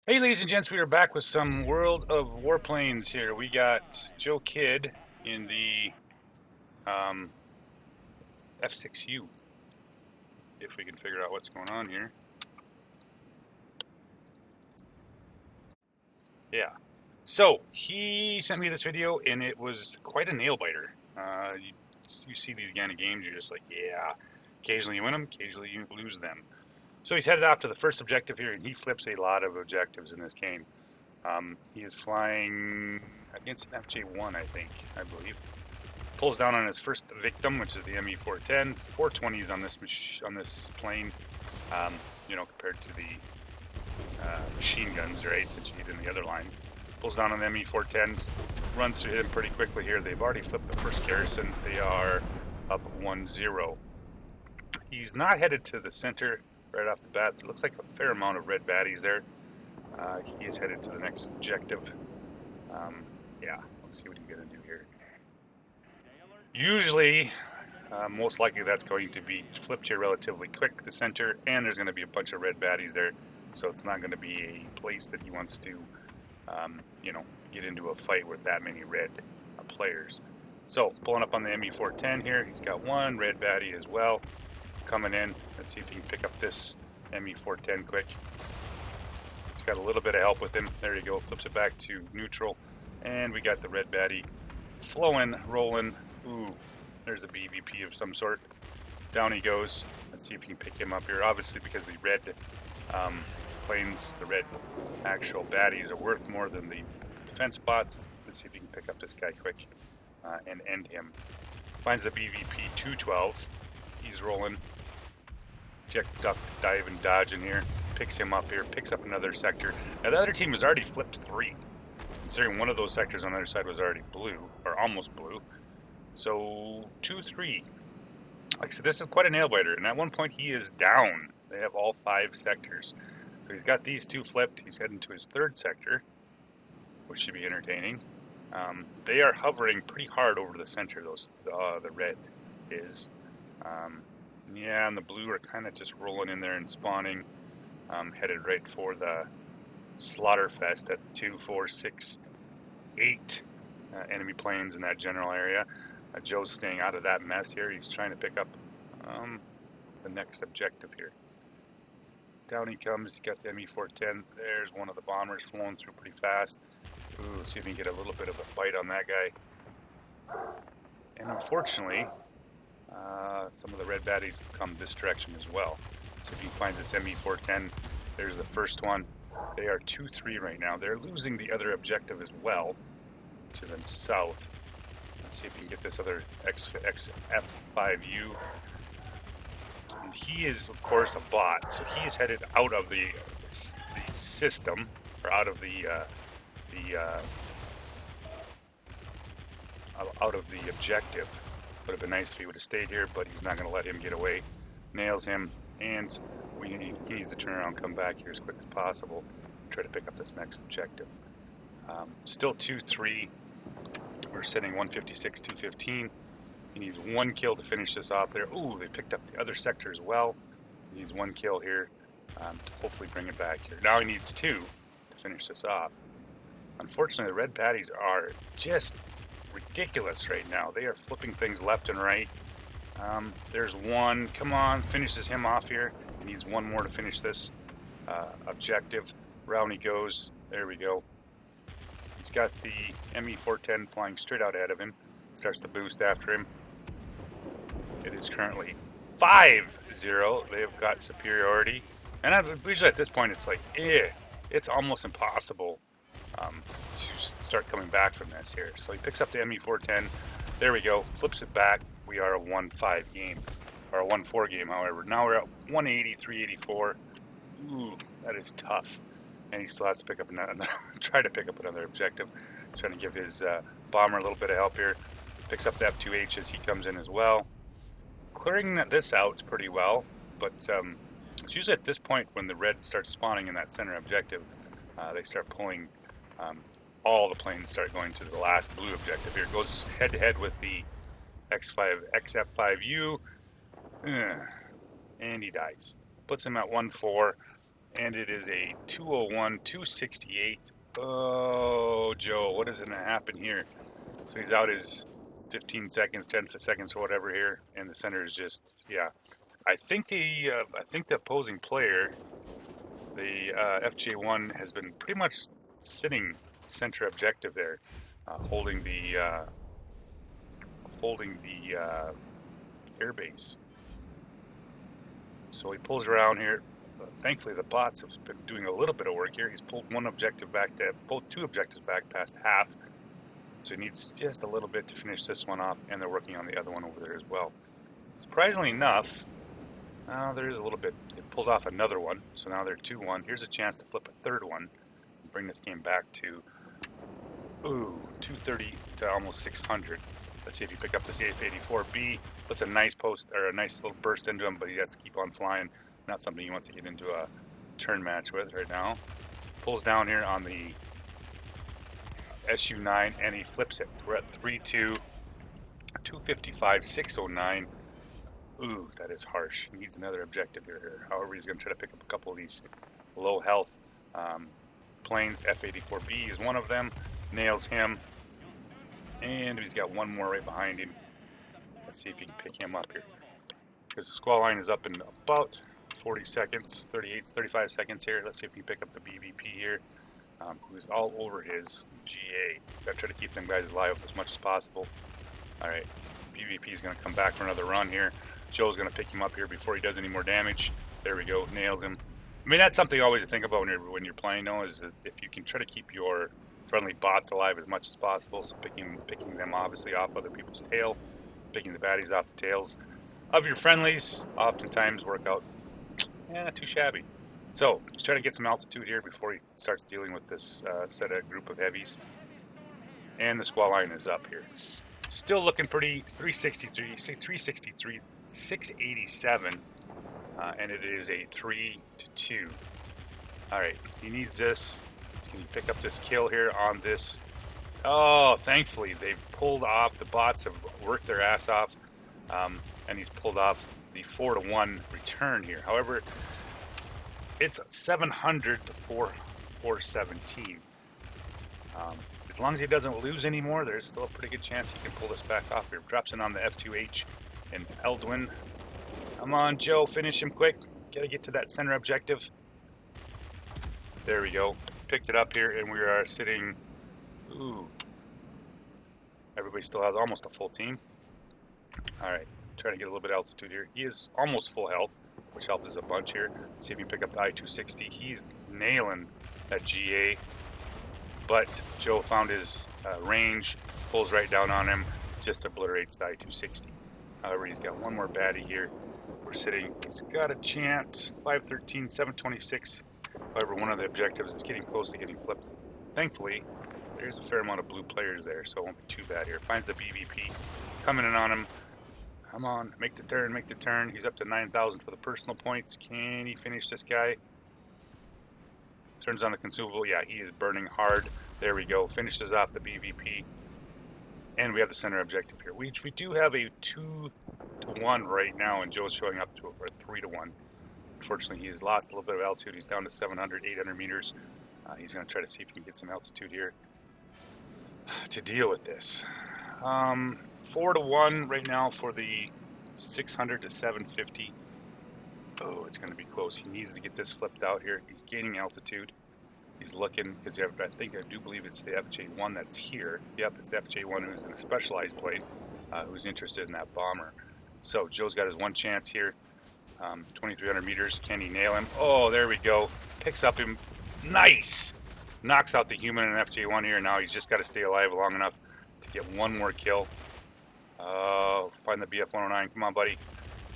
Hey, ladies and gents, we are back with some World of Warplanes here. We got Joe Kidd in the F6U, if we can figure out what's going on here. Yeah. So, he sent me this video, and it was quite a nail-biter. You see these kind of games, you're just like, yeah. Occasionally you win them, occasionally you lose them. So he's headed off to the first objective here, and he flips a lot of objectives in this game. He is flying against an FJ1, I think, I believe. Pulls down on his first victim, which is the ME410. 420s on this plane, compared to the machine guns, right, that you get in the other line. Pulls down on the ME410, runs through him pretty quickly here. They've already flipped the first garrison. They are up 1-0. He's not headed to the center right off the bat. It looks like a fair amount of red baddies there. He is headed to the next objective. Let's see what he's going to do here. Usually, most likely that's going to be flipped here relatively quick, the center, and there's going to be a bunch of red baddies there, so it's not going to be a place that he wants to, get into a fight with that many red players. So, pulling up on the ME410 here, he's got one red baddie as well, coming in. Let's see if he can pick up this ME410 quick. He's got a little bit of help with him. There you go, flips it back to neutral, and we got the red baddie flowing, rolling. Ooh, there's a BVP of some sort. Down he goes. Let's see if we can pick him up here. Obviously, because the red planes, the red actual baddies are worth more than the defense bots. Let's see if we can pick up this guy quick and end him. Finds the BVP 212. He's rolling. Check, duck, dive, and dodge in here. Picks him up here. Picks up another sector. Now, the other team has already flipped 3. Considering one of those sectors on the other side was already blue, or almost blue. So, 2-3. Like I said, this is quite a nail-biter, and at one point he is down. They have all 5 sectors. So he's got these 2 flipped. He's heading to his 3rd sector, which should be entertaining. They are hovering pretty hard over the center, the red is. And the blue are kind of just rolling in there and spawning. Headed right for the Slaughterfest at 2, 4, 6, 8 enemy planes in that general area. Joe's staying out of that mess here. He's trying to pick up the next objective here. Down he comes. He's got the ME410. There's one of the bombers flowing through pretty fast. Ooh, let's see if we can get a little bit of a bite on that guy. And unfortunately, some of the red baddies have come this direction as well. So if he finds this ME410, there's the first one. They are 2-3 right now. They're losing the other objective as well to the south. Let's see if we can get this other F6U. And he is, of course, a bot, so he is headed out of the system, or out of the objective. Would have been nice if he would have stayed here, but he's not going to let him get away. Nails him, and he needs to turn around and come back here as quick as possible. Try to pick up this next objective. Still 2-3. We're sitting 156, 215. He needs 1 kill to finish this off there. Ooh, they picked up the other sector as well. He needs 1 kill here to hopefully bring it back here. Now he needs 2 to finish this off. Unfortunately, the red baddies are just ridiculous right now. They are flipping things left and right. There's 1. Come on, finishes him off here. He needs 1 more to finish this objective. Round he goes. There we go. He's got the ME410 flying straight out ahead of him. Starts to boost after him. It is currently 5-0. They have got superiority. And usually at this point it's like, it's almost impossible to start coming back from this here. So he picks up the ME410. There we go. Flips it back. We are a 1-5 game. Or a 1-4 game, however. Now we're at 180, 384. Ooh, that is tough. And he still has to pick up try to pick up another objective. Trying to give his bomber a little bit of help here. Picks up the F2H as he comes in as well. Clearing this out pretty well, but it's usually at this point when the red starts spawning in that center objective, they start pulling, all the planes start going to the last blue objective here. Goes head-to-head with the XF5U, and he dies. Puts him at 1-4. and it is a 201, 268. Oh, Joe, what is going to happen here? So he's out his 15 seconds, 10 seconds, or whatever here, and the center is just, yeah. I think the opposing player, the FJ1, has been pretty much sitting center objective there, holding the airbase. So he pulls around here. Thankfully, the bots have been doing a little bit of work here. He's pulled two objectives back past half. So he needs just a little bit to finish this one off, and they're working on the other one over there as well. Surprisingly enough, there is a little bit. They've pulled off another one, so now they're 2-1. Here's a chance to flip a third one and bring this game back to 230 to almost 600. Let's see if you pick up this F84B. Puts a nice post or a nice little burst into him, but he has to keep on flying. Not something he wants to get into a turn match with right now. Pulls down here on the SU9 and he flips it. We're at 3-2, 255, 609. Ooh, that is harsh. He needs another objective here. However, he's going to try to pick up a couple of these low health planes. F84B is one of them. Nails him. And he's got one more right behind him. Let's see if he can pick him up here. Because the squall line is up in about 40 seconds, 35 seconds here. Let's see if we can pick up the BVP here, who's all over his GA. Gotta try to keep them guys alive as much as possible. Alright, BVP is going to come back for another run here. Joe's going to pick him up here before he does any more damage. There we go, nails him. I mean, that's something always to think about when you're playing, though, is that if you can try to keep your friendly bots alive as much as possible, so picking them obviously off other people's tail, picking the baddies off the tails of your friendlies, oftentimes work out not too shabby. So he's trying to get some altitude here before he starts dealing with this group of heavies. And the squall line is up here. Still looking pretty. 363, 363, 687, and it is a 3-2. All right, he needs this. Can you pick up this kill here on this? Oh, thankfully they've pulled off. The bots have worked their ass off, and he's pulled off the 4-1 return here. However, it's 700 to 417. As long as he doesn't lose anymore, there's still a pretty good chance he can pull this back off here. Drops in on the F2H and Eldwin. Come on, Joe, finish him quick. Gotta get to that center objective. There we go. Picked it up here, and we are sitting. Ooh. Everybody still has almost a full team. Alright, trying to get a little bit of altitude here. He is almost full health, which helps us a bunch here. Let's see if we can pick up the I-260. He's nailing that GA. But Joe found his range, pulls right down on him, just obliterates the I-260. However, he's got one more baddie here. We're sitting, he's got a chance, 513, 726. However, one of the objectives is getting close to getting flipped. Thankfully, there's a fair amount of blue players there, so it won't be too bad here. Finds the BVP, coming in on him. Come on, make the turn, make the turn. He's up to 9,000 for the personal points. Can he finish this guy? Turns on the consumable. Yeah, he is burning hard. There we go. Finishes off the BVP. And we have the center objective here. We do have a 2-1 right now, and Joe's showing up to a 3-1. Unfortunately, he has lost a little bit of altitude. He's down to 700, 800 meters. He's going to try to see if he can get some altitude here to deal with this. 4-1 right now for the 600 to 750. Oh, it's going to be close. He needs to get this flipped out here. He's gaining altitude. He's looking, because I do believe it's the FJ1 that's here. Yep, it's the FJ1 who's in a specialized plane, who's interested in that bomber. So Joe's got his one chance here. 2,300 meters. Can he nail him? Oh, there we go. Picks up him. Nice! Knocks out the human and FJ1 here. Now he's just got to stay alive long enough to get one more kill. Find the BF-109. Come on, buddy.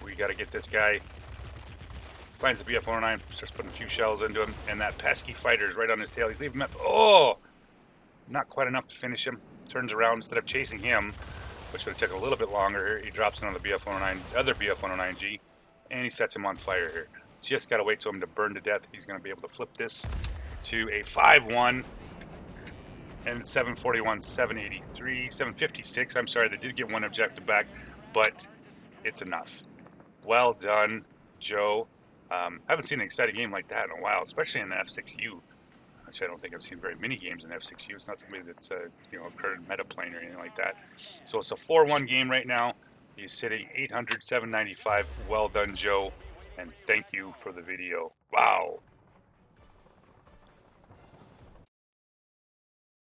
We got to get this guy. Finds the BF-109, starts putting a few shells into him, and that pesky fighter is right on his tail. He's leaving him. Oh! Not quite enough to finish him. Turns around instead of chasing him, which would have taken a little bit longer here. He drops in on the BF-109, other BF-109G, and he sets him on fire here. Just got to wait till him to burn to death. He's going to be able to flip this to a 5-1 and 741, 783, 756. I'm sorry, they did get one objective back, but it's enough. Well done, Joe. I haven't seen an exciting game like that in a while, especially in the F6U. Actually, I don't think I've seen very many games in F6U. It's not somebody that's a current meta playing or anything like that. So it's a 4-1 game right now. He's sitting 800, 795. Well done, Joe, and thank you for the video. Wow.